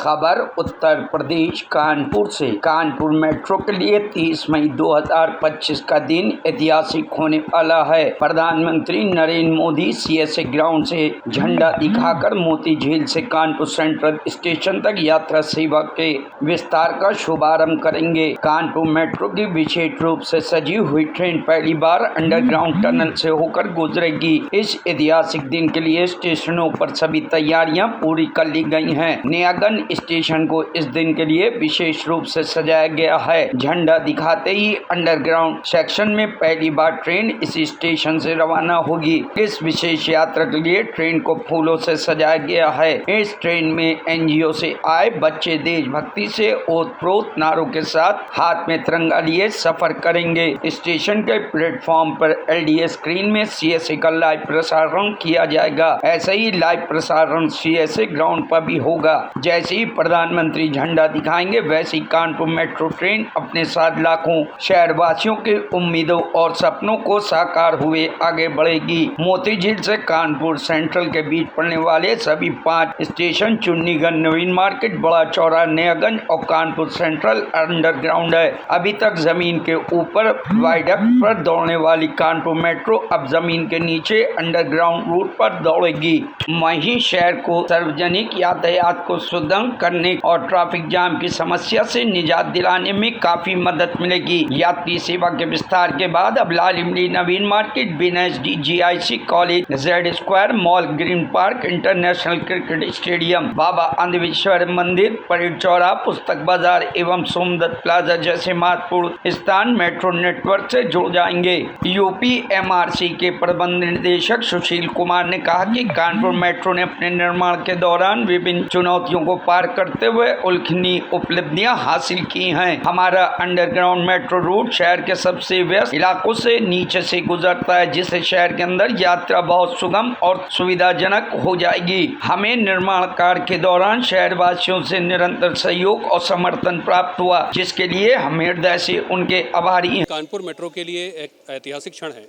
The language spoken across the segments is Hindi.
खबर उत्तर प्रदेश कानपुर से। कानपुर मेट्रो के लिए 30 मई 2025 का दिन ऐतिहासिक होने वाला है। प्रधानमंत्री नरेंद्र मोदी सीएसए ग्राउंड से झंडा दिखाकर मोती झील से कानपुर सेंट्रल स्टेशन तक यात्रा सेवा के विस्तार का शुभारंभ करेंगे। कानपुर मेट्रो की विशेष रूप से सजी हुई ट्रेन पहली बार अंडरग्राउंड टनल से होकर गुजरेगी। इस ऐतिहासिक दिन के लिए स्टेशनों पर सभी तैयारियां पूरी कर ली गई हैं। नयागंज स्टेशन को इस दिन के लिए विशेष रूप से सजाया गया है। झंडा दिखाते ही अंडरग्राउंड सेक्शन में पहली बार ट्रेन इस स्टेशन से रवाना होगी। इस विशेष यात्रा के लिए ट्रेन को फूलों से सजाया गया है। इस ट्रेन में एनजीओ से आए बच्चे देशभक्ति से ओत-प्रोत नारों के साथ हाथ में तिरंगा लिए सफर करेंगे। स्टेशन के प्लेटफॉर्म पर एलईडी स्क्रीन में सीएसए का लाइव प्रसारण किया जाएगा। ऐसा ही लाइव प्रसारण सीएसए ग्राउंड पर भी होगा। जैसे ही प्रधानमंत्री झंडा दिखाएंगे वैसे ही कानपुर मेट्रो ट्रेन अपने साथ लाखों शहरवासियों के उम्मीदों और सपनों को साकार हुए आगे बढ़ेगी। मोती झील से कानपुर सेंट्रल के बीच पड़ने वाले सभी 5 स्टेशन चुन्नीगंज, नवीन मार्केट, बड़ा चौरा, नयागंज और कानपुर सेंट्रल अंडरग्राउंड है। अभी तक जमीन के ऊपर वायडक्ट पर दौड़ने वाली कानपुर मेट्रो अब जमीन के नीचे अंडरग्राउंड रूट पर दौड़ेगी। वहीं शहर को सार्वजनिक यातायात को सुदृढ़ करने और ट्रैफिक जाम की समस्या से निजात दिलाने में काफी मदद मिलेगी। यात्री सेवा के विस्तार के बाद अब Lal Imli, Naveen market, BNSD, GIC college, Z square mall, green park, international cricket stadium, Baba Andheshwar Mandir, parade Chaura, पुस्तक बाजार एवं सोमदत्त प्लाजा जैसे महत्वपूर्ण स्थान मेट्रो नेटवर्क से जुड़ जाएंगे। यूपी एमआरसी के प्रबंध निदेशक सुशील कुमार ने कहा कि कानपुर मेट्रो ने अपने निर्माण के दौरान विभिन्न चुनौतियों को पार करते हुए उल्लेखनीय उपलब्धियां हासिल की हैं। हमारा अंडरग्राउंड मेट्रो रूट शहर के सबसे व्यस्त इलाकों से नीचे से गुजरता है, जिससे शहर के अंदर यात्रा बहुत सुगम और सुविधाजनक हो जाएगी। हमें निर्माण कार्य के दौरान शहरवासियों से निरंतर सहयोग और समर्थन प्राप्त हुआ, जिसके लिए हम हृदय से उनके आभारी हैं। कानपुर मेट्रो के लिए एक ऐतिहासिक क्षण है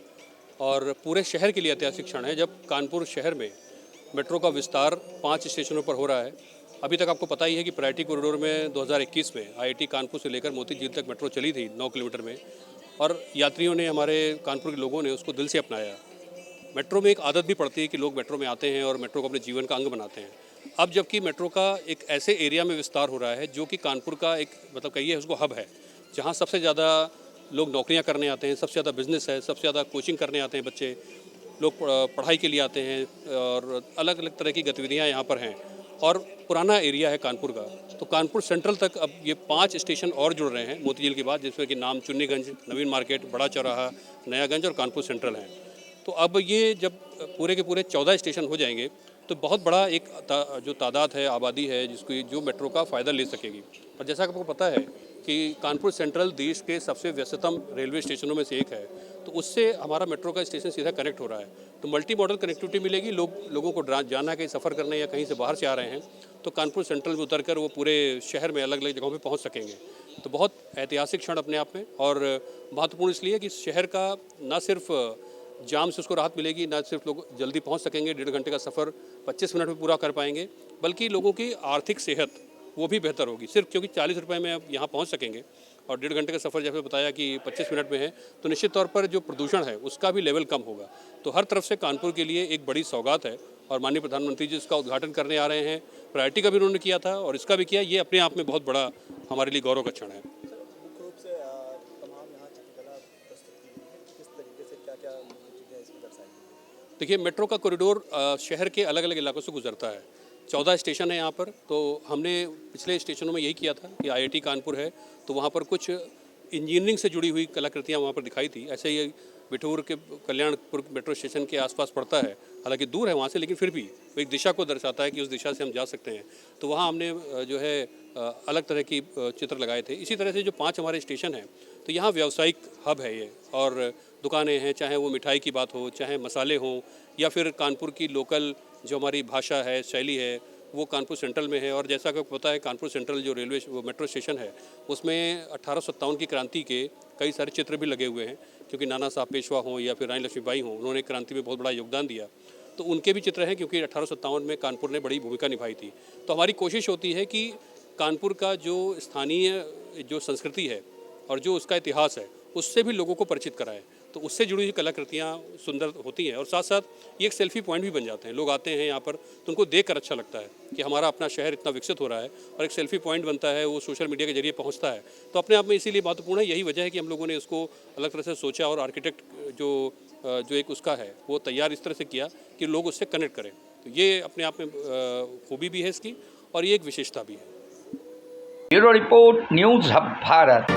और पूरे शहर के लिए ऐतिहासिक क्षण है जब कानपुर शहर में मेट्रो का विस्तार 5 स्टेशनों पर हो रहा है। अभी तक आपको पता ही है कि प्रायोरिटी कॉरिडोर में 2021 में आईआईटी कानपुर से लेकर मोती झील तक मेट्रो चली थी 9 किलोमीटर में, और यात्रियों ने, हमारे कानपुर के लोगों ने उसको दिल से अपनाया। मेट्रो में एक आदत भी पड़ती है कि लोग मेट्रो में आते हैं और मेट्रो को अपने जीवन का अंग बनाते हैं। अब जबकि मेट्रो का एक ऐसे एरिया में विस्तार हो रहा है जो कि कानपुर का एक मतलब कहिए उसको हब है, जहाँ सबसे ज़्यादा लोग नौकरियाँ करने आते हैं, सबसे ज़्यादा बिजनेस है, सबसे ज़्यादा कोचिंग करने आते हैं बच्चे, लोग पढ़ाई के लिए आते हैं और अलग अलग तरह की गतिविधियाँ यहाँ पर हैं। और पुराना एरिया है कानपुर का, तो कानपुर सेंट्रल तक अब ये 5 स्टेशन और जुड़ रहे हैं मोती झील के बाद, जिसमें कि नाम चुन्नीगंज, नवीन मार्केट, बड़ा चौराहा, नयागंज और कानपुर सेंट्रल हैं। तो अब ये जब पूरे के पूरे 14 स्टेशन हो जाएंगे तो बहुत बड़ा एक जो तादाद है, आबादी है, जो मेट्रो का फ़ायदा ले सकेगी। और जैसा कि आपको पता है कि कानपुर सेंट्रल देश के सबसे व्यस्ततम रेलवे स्टेशनों में से एक है, तो उससे हमारा मेट्रो का स्टेशन सीधा कनेक्ट हो रहा है, तो मल्टी मॉडल कनेक्टिविटी मिलेगी। लोगों को जाना कहीं सफ़र करने या कहीं से बाहर से आ रहे हैं तो कानपुर सेंट्रल में उतरकर वो पूरे शहर में अलग अलग जगहों पे पहुंच सकेंगे। तो बहुत ऐतिहासिक क्षण अपने आप में, और महत्वपूर्ण इसलिए कि शहर का न सिर्फ जाम से उसको राहत मिलेगी, न सिर्फ लोग जल्दी पहुँच सकेंगे, 1.5 घंटे का सफ़र 25 मिनट में पूरा कर पाएंगे, बल्कि लोगों की आर्थिक सेहत वो भी बेहतर होगी। सिर्फ क्योंकि 40 रुपये में अब यहाँ पहुँच सकेंगे और 1.5 घंटे का सफ़र जैसे बताया कि 25 मिनट में है, तो निश्चित तौर पर जो प्रदूषण है उसका भी लेवल कम होगा। तो हर तरफ से कानपुर के लिए एक बड़ी सौगात है और माननीय प्रधानमंत्री जी इसका उद्घाटन करने आ रहे हैं। प्रायोरिटी का भी उन्होंने किया था और इसका भी किया। ये अपने आप में बहुत बड़ा हमारे लिए गौरव का क्षण है। देखिए, मेट्रो का कॉरिडोर शहर के अलग अलग इलाकों से गुजरता है। 14 स्टेशन है यहाँ पर, तो हमने पिछले स्टेशनों में यही किया था कि आईआईटी कानपुर है तो वहाँ पर कुछ इंजीनियरिंग से जुड़ी हुई कलाकृतियाँ वहाँ पर दिखाई थी। ऐसे ही बिठूर के कल्याणपुर मेट्रो स्टेशन के आसपास पड़ता है, हालांकि दूर है वहाँ से, लेकिन फिर भी वो एक दिशा को दर्शाता है कि उस दिशा से हम जा सकते हैं। तो वहाँ हमने जो है अलग तरह की चित्र लगाए थे। इसी तरह से जो 5 हमारे स्टेशन हैं, तो यहाँ व्यावसायिक हब है ये, और दुकानें हैं, चाहे वो मिठाई की बात हो, चाहे मसाले हों, या फिर कानपुर की लोकल जो हमारी भाषा है, शैली है, वो कानपुर सेंट्रल में है। और जैसा कि आपको पता है, कानपुर सेंट्रल जो वो मेट्रो स्टेशन है उसमें 1857 की क्रांति के कई सारे चित्र भी लगे हुए हैं, क्योंकि नाना साहब पेशवा हों या फिर रानी लक्ष्मीबाई हों, उन्होंने क्रांति में बहुत बड़ा योगदान दिया। तो तो उनके भी चित्र हैं, क्योंकि 1857 में कानपुर ने बड़ी भूमिका निभाई थी। तो हमारी कोशिश होती है कि कानपुर का जो स्थानीय जो संस्कृति है और जो उसका इतिहास है उससे भी लोगों को परिचित कराएं। तो उससे जुड़ी हुई कलाकृतियाँ सुंदर होती हैं और साथ साथ ये एक सेल्फी पॉइंट भी बन जाते हैं। लोग आते हैं यहाँ पर तो उनको देख कर अच्छा लगता है कि हमारा अपना शहर इतना विकसित हो रहा है और एक सेल्फी पॉइंट बनता है, वो सोशल मीडिया के जरिए पहुँचता है। तो अपने आप में इसीलिए महत्वपूर्ण है। यही वजह है कि हम लोगों ने इसको अलग तरह से सोचा और आर्किटेक्ट जो एक उसका है वो तैयार इस तरह से किया कि लोग उससे कनेक्ट करें। तो ये अपने आप में खूबी भी है इसकी और ये एक विशेषता भी है। Bureau report, news hub Bharat.